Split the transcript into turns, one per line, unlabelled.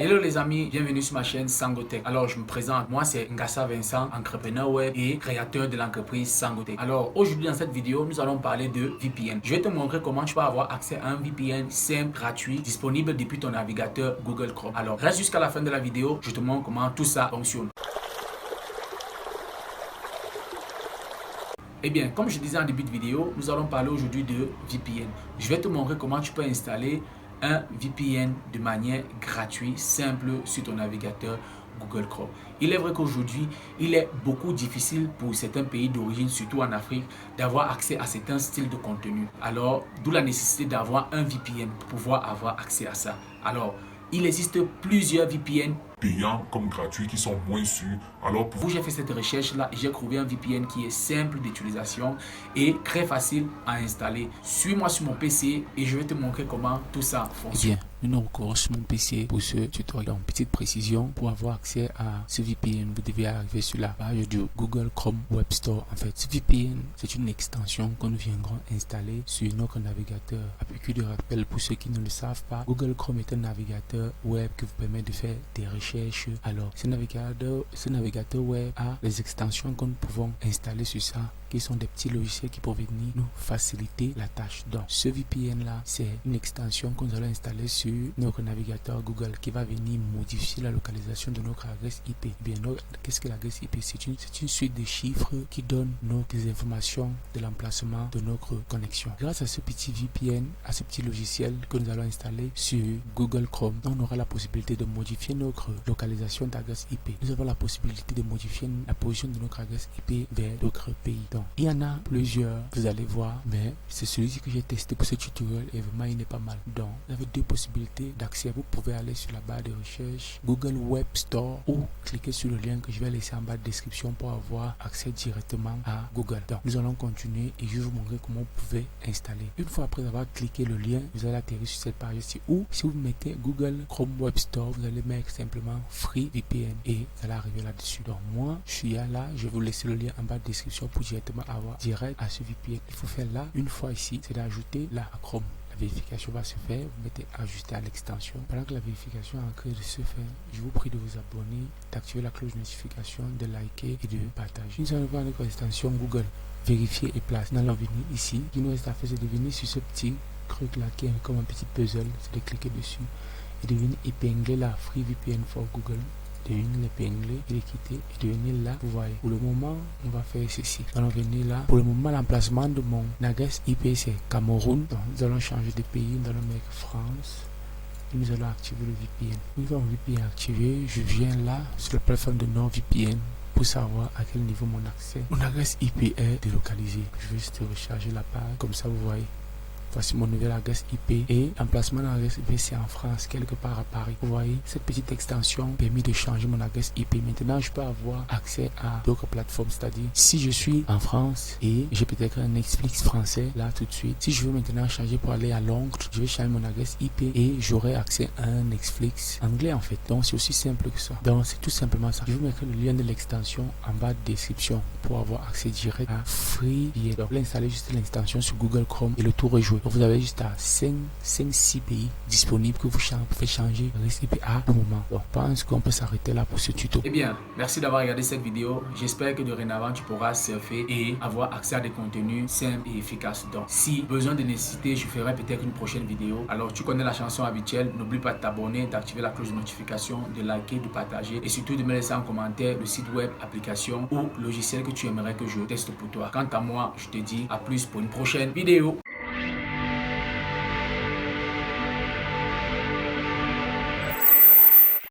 Hello les amis, bienvenue sur ma chaîne Sangotech. Alors je me présente, moi c'est Ngassa Vincent, entrepreneur web et créateur de l'entreprise Sangotech. Alors aujourd'hui dans cette vidéo, nous allons parler de VPN. Je vais te montrer comment tu peux avoir accès à un VPN simple, gratuit, disponible depuis ton navigateur Google Chrome. Alors reste jusqu'à la fin de la vidéo, je te montre comment tout ça fonctionne. Eh bien, comme je disais en début de vidéo, nous allons parler aujourd'hui de VPN. Je vais te montrer comment tu peux installer un VPN de manière gratuite, simple sur ton navigateur Google Chrome. Il est vrai qu'aujourd'hui, il est beaucoup difficile pour certains pays d'origine, surtout en Afrique, d'avoir accès à certains styles de contenu. Alors, d'où la nécessité d'avoir un VPN pour pouvoir avoir accès à ça. Alors, il existe plusieurs VPN
payants comme gratuits qui sont moins sûrs. Alors pour
j'ai fait cette recherche là et j'ai trouvé un VPN qui est simple d'utilisation et très facile à installer. Suis-moi sur mon PC et je vais te montrer comment tout ça fonctionne.
Nous nous recourons sur mon PC pour ce tutoriel. Donc, petite précision, pour avoir accès à ce VPN, vous devez arriver sur la page du Google Chrome Web Store. En fait, ce VPN, c'est une extension que nous viendrons installer sur notre navigateur. À piqûre de rappel, pour ceux qui ne le savent pas, Google Chrome est un navigateur web qui vous permet de faire des recherches. Alors, ce navigateur web a les extensions que nous pouvons installer sur ça, qui sont des petits logiciels qui peuvent venir nous faciliter la tâche. Donc, ce VPN là, c'est une extension que nous allons installer sur notre navigateur Google qui va venir modifier la localisation de notre adresse IP. Bien, qu'est-ce que l'adresse IP? C'est une suite de chiffres qui donne des informations de l'emplacement de notre connexion. Grâce à ce petit VPN, à ce petit logiciel que nous allons installer sur Google Chrome, on aura la possibilité de modifier notre localisation d'adresse IP. Nous avons la possibilité de modifier la position de notre adresse IP vers d'autres pays. Donc, il y en a plusieurs, vous allez voir, mais c'est celui-ci que j'ai testé pour ce tutoriel et vraiment il est pas mal. Donc, vous avez deux possibilités d'accès. Vous pouvez aller sur la barre de recherche Google Web Store ou cliquer sur le lien que je vais laisser en bas de description pour avoir accès directement à Google. Donc, nous allons continuer et je vais vous montrer comment vous pouvez installer. Une fois après avoir cliqué le lien, vous allez atterrir sur cette page ici ou si vous mettez Google Chrome Web Store, vous allez mettre simplement Free VPN et vous allez arriver là-dessus. Donc, moi, je suis là, je vais vous laisser le lien en bas de description pour directement avoir direct à ce VPN. Il faut faire là, une fois ici, c'est d'ajouter là à Chrome. La vérification va se faire, vous mettez ajuster à l'extension. Pendant que la vérification est en train de se faire, je vous prie de vous abonner, d'activer la cloche de notification, de liker et de partager. Nous allons voir notre extension Google, vérifier et place. Nous allons venir ici. Ce qui nous reste à faire, c'est de venir sur ce petit truc là qui est comme un petit puzzle, c'est de cliquer dessus et de venir épingler la Free VPN for Google. De venir l'épingler et de quitter et de venir là. Vous voyez, pour le moment, on va faire ceci. Nous allons venir là. Pour le moment, l'emplacement de mon adresse IP c'est Cameroun. Donc, nous allons changer de pays. Nous allons mettre France. Et nous allons activer le VPN. Une fois mon VPN activé, je viens là sur la plateforme de NordVPN pour savoir à quel niveau mon accès. Mon adresse IP est délocalisée. Je vais juste recharger la page. Comme ça, vous voyez. Voici mon nouvelle adresse IP et l'emplacement de l'adresse IP c'est en France, quelque part à Paris. Vous voyez, cette petite extension permet de changer mon adresse IP. Maintenant, je peux avoir accès à d'autres plateformes, c'est-à-dire si je suis en France et j'ai peut-être un Netflix français là tout de suite. Si je veux maintenant changer pour aller à Londres, je vais changer mon adresse IP et j'aurai accès à un Netflix anglais en fait. Donc, c'est aussi simple que ça. Donc, c'est tout simplement ça. Je vous mettrai le lien de l'extension en bas de description pour avoir accès direct à FreeVPN. Donc, vous installez juste l'extension sur Google Chrome et le tour est joué. Vous avez juste à 5-6 pays disponibles que vous pouvez changer le reste IP à tout moment. Donc, je pense qu'on peut s'arrêter là pour ce tuto.
Eh bien, merci d'avoir regardé cette vidéo. J'espère que dorénavant, tu pourras surfer et avoir accès à des contenus simples et efficaces. Donc, si besoin de nécessité, je ferai peut-être une prochaine vidéo. Alors, tu connais la chanson habituelle. N'oublie pas de t'abonner, d'activer la cloche de notification, de liker, de partager et surtout de me laisser en commentaire le site web, application ou logiciel que tu aimerais que je teste pour toi. Quant à moi, je te dis à plus pour une prochaine vidéo.